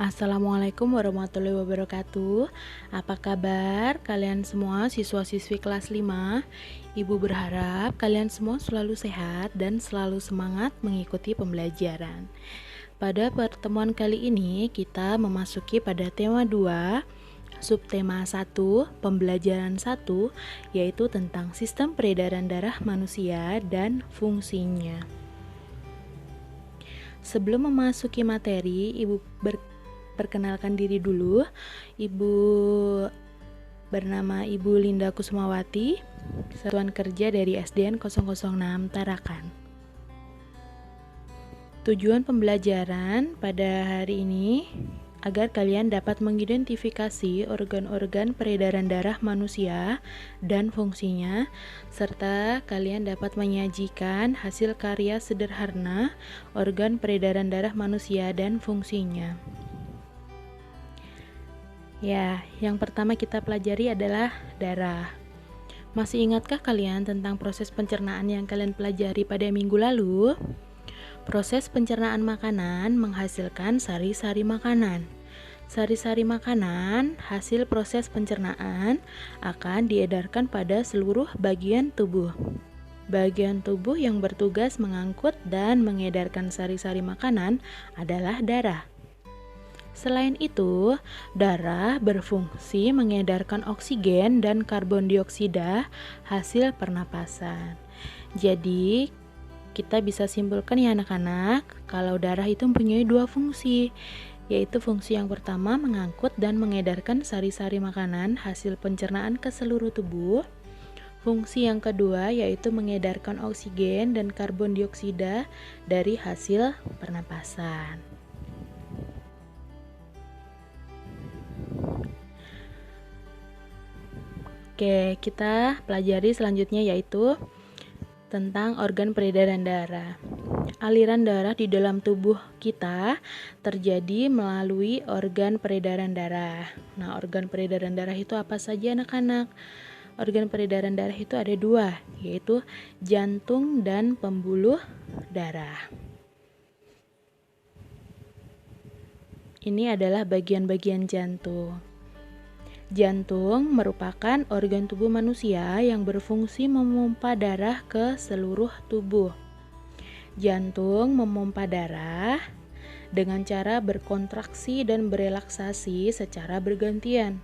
Assalamualaikum warahmatullahi wabarakatuh. Apa kabar kalian semua siswa-siswi kelas 5? Ibu berharap kalian semua selalu sehat dan selalu semangat mengikuti pembelajaran. Pada pertemuan kali ini kita memasuki pada tema 2, subtema 1, pembelajaran 1, yaitu tentang sistem peredaran darah manusia dan fungsinya. Sebelum memasuki materi, Ibu perkenalkan diri dulu. Ibu bernama Ibu Linda Kusumawati, satuan kerja dari SDN 006 Tarakan. Tujuan pembelajaran pada hari ini agar kalian dapat mengidentifikasi organ-organ peredaran darah manusia dan fungsinya, serta kalian dapat menyajikan hasil karya sederhana organ peredaran darah manusia dan fungsinya. Ya, yang pertama kita pelajari adalah darah. Masih ingatkah kalian tentang proses pencernaan yang kalian pelajari pada minggu lalu? Proses pencernaan makanan menghasilkan sari-sari makanan. Sari-sari makanan, hasil proses pencernaan, akan diedarkan pada seluruh bagian tubuh. Bagian tubuh yang bertugas mengangkut dan mengedarkan sari-sari makanan adalah darah. Selain itu, darah berfungsi mengedarkan oksigen dan karbon dioksida hasil pernapasan. Jadi, kita bisa simpulkan ya anak-anak, kalau darah itu mempunyai dua fungsi, yaitu fungsi yang pertama mengangkut dan mengedarkan sari-sari makanan hasil pencernaan ke seluruh tubuh. Fungsi yang kedua yaitu mengedarkan oksigen dan karbon dioksida dari hasil pernapasan. Oke, kita pelajari selanjutnya yaitu tentang organ peredaran darah. Aliran darah di dalam tubuh kita terjadi melalui organ peredaran darah. Nah, organ peredaran darah itu apa saja anak-anak? Organ peredaran darah itu ada dua, yaitu jantung dan pembuluh darah. Ini adalah bagian-bagian jantung. Jantung merupakan organ tubuh manusia yang berfungsi memompa darah ke seluruh tubuh. Jantung memompa darah dengan cara berkontraksi dan berelaksasi secara bergantian,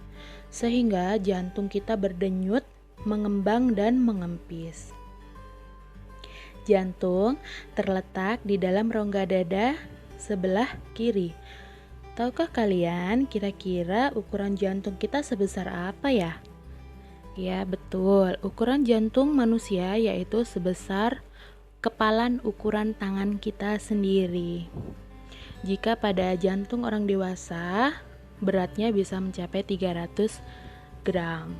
sehingga jantung kita berdenyut, mengembang, dan mengempis. Jantung terletak di dalam rongga dada sebelah kiri. Tahukah kalian kira-kira ukuran jantung kita sebesar apa ya? Ya, betul. Ukuran jantung manusia yaitu sebesar kepalan ukuran tangan kita sendiri. Jika pada jantung orang dewasa, beratnya bisa mencapai 300 gram.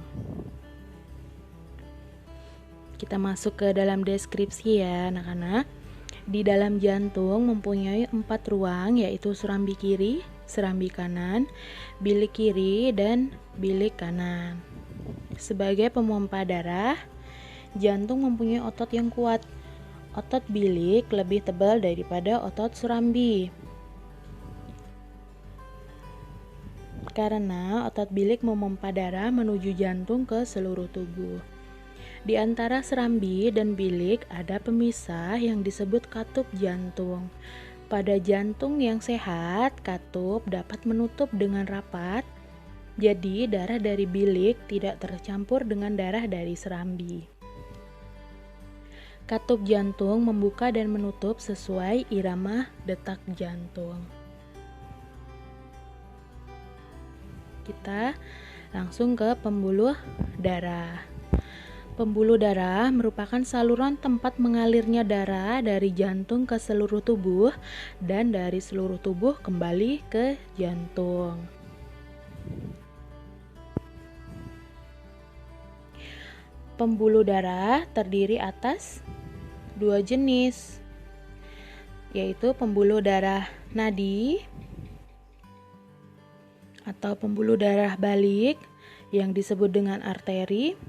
Kita masuk ke dalam deskripsi ya anak-anak. Di dalam jantung mempunyai 4 ruang, yaitu serambi kiri, serambi kanan, bilik kiri, dan bilik kanan. Sebagai pemompa darah, jantung mempunyai otot yang kuat. Otot bilik lebih tebal daripada otot serambi. Karena otot bilik memompa darah menuju jantung ke seluruh tubuh. Di antara serambi dan bilik ada pemisah yang disebut katup jantung. Pada jantung yang sehat, katup dapat menutup dengan rapat, jadi darah dari bilik tidak tercampur dengan darah dari serambi. Katup jantung membuka dan menutup sesuai irama detak jantung. Kita langsung ke pembuluh darah. Pembuluh darah merupakan saluran tempat mengalirnya darah dari jantung ke seluruh tubuh dan dari seluruh tubuh kembali ke jantung. Pembuluh darah terdiri atas 2 jenis, yaitu pembuluh darah nadi atau pembuluh darah balik yang disebut dengan arteri.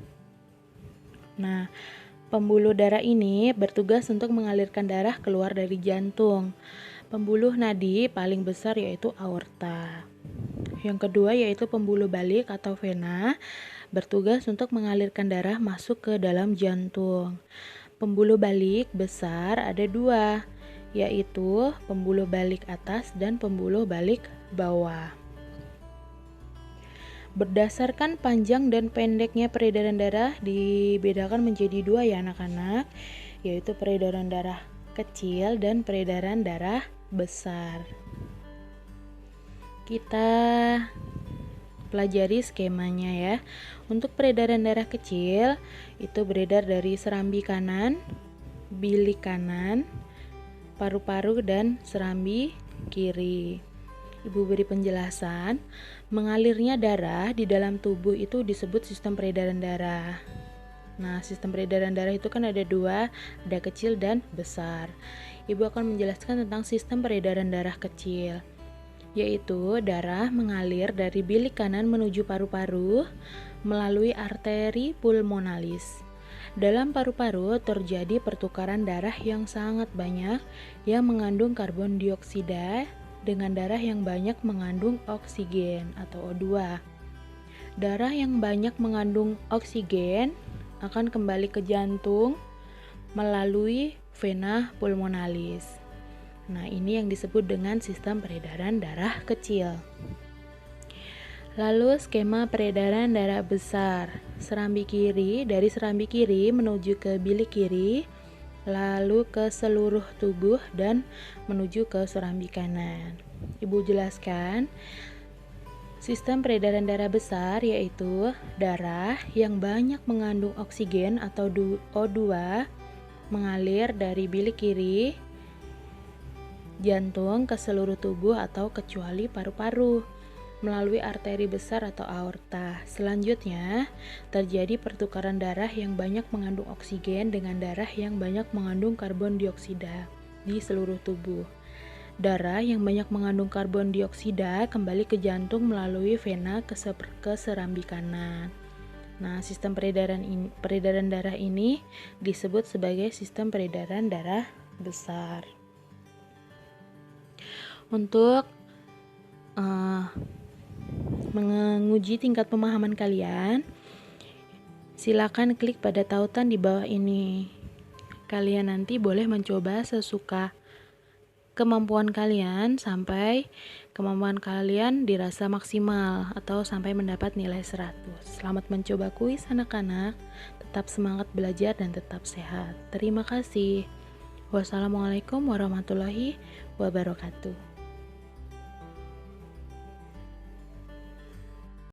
Nah, pembuluh darah ini bertugas untuk mengalirkan darah keluar dari jantung. Pembuluh nadi paling besar yaitu aorta. Yang kedua yaitu pembuluh balik atau vena, bertugas untuk mengalirkan darah masuk ke dalam jantung. Pembuluh balik besar ada dua, yaitu pembuluh balik atas dan pembuluh balik bawah. Berdasarkan panjang dan pendeknya peredaran darah dibedakan menjadi dua ya anak-anak, yaitu peredaran darah kecil dan peredaran darah besar. Kita pelajari skemanya ya. Untuk peredaran darah kecil itu beredar dari serambi kanan, bilik kanan, paru-paru dan serambi kiri. Ibu beri penjelasan, mengalirnya darah di dalam tubuh itu disebut sistem peredaran darah. Nah, sistem peredaran darah itu kan ada dua, ada kecil dan besar. Ibu akan menjelaskan tentang sistem peredaran darah kecil, yaitu darah mengalir dari bilik kanan menuju paru-paru melalui arteri pulmonalis. Dalam paru-paru terjadi pertukaran darah yang sangat banyak yang mengandung karbon dioksida dengan darah yang banyak mengandung oksigen atau O2. Darah yang banyak mengandung oksigen akan kembali ke jantung melalui vena pulmonalis. Nah, ini yang disebut dengan sistem peredaran darah kecil. Lalu skema peredaran darah besar. Serambi kiri, dari serambi kiri menuju ke bilik kiri, lalu ke seluruh tubuh dan menuju ke serambi kanan. Ibu jelaskan, sistem peredaran darah besar yaitu darah yang banyak mengandung oksigen atau O2 mengalir dari bilik kiri jantung ke seluruh tubuh atau kecuali paru-paru melalui arteri besar atau aorta. Selanjutnya, terjadi pertukaran darah yang banyak mengandung oksigen dengan darah yang banyak mengandung karbon dioksida di seluruh tubuh. Darah yang banyak mengandung karbon dioksida kembali ke jantung melalui vena ke serambi kanan. Nah, sistem peredaran darah ini disebut sebagai sistem peredaran darah besar. Untuk menguji tingkat pemahaman kalian, silakan klik pada tautan di bawah ini. Kalian nanti boleh mencoba sesuka kemampuan kalian sampai kemampuan kalian dirasa maksimal atau sampai mendapat nilai 100. Selamat mencoba kuis anak-anak, tetap semangat belajar dan tetap sehat. Terima kasih. Wassalamualaikum warahmatullahi wabarakatuh.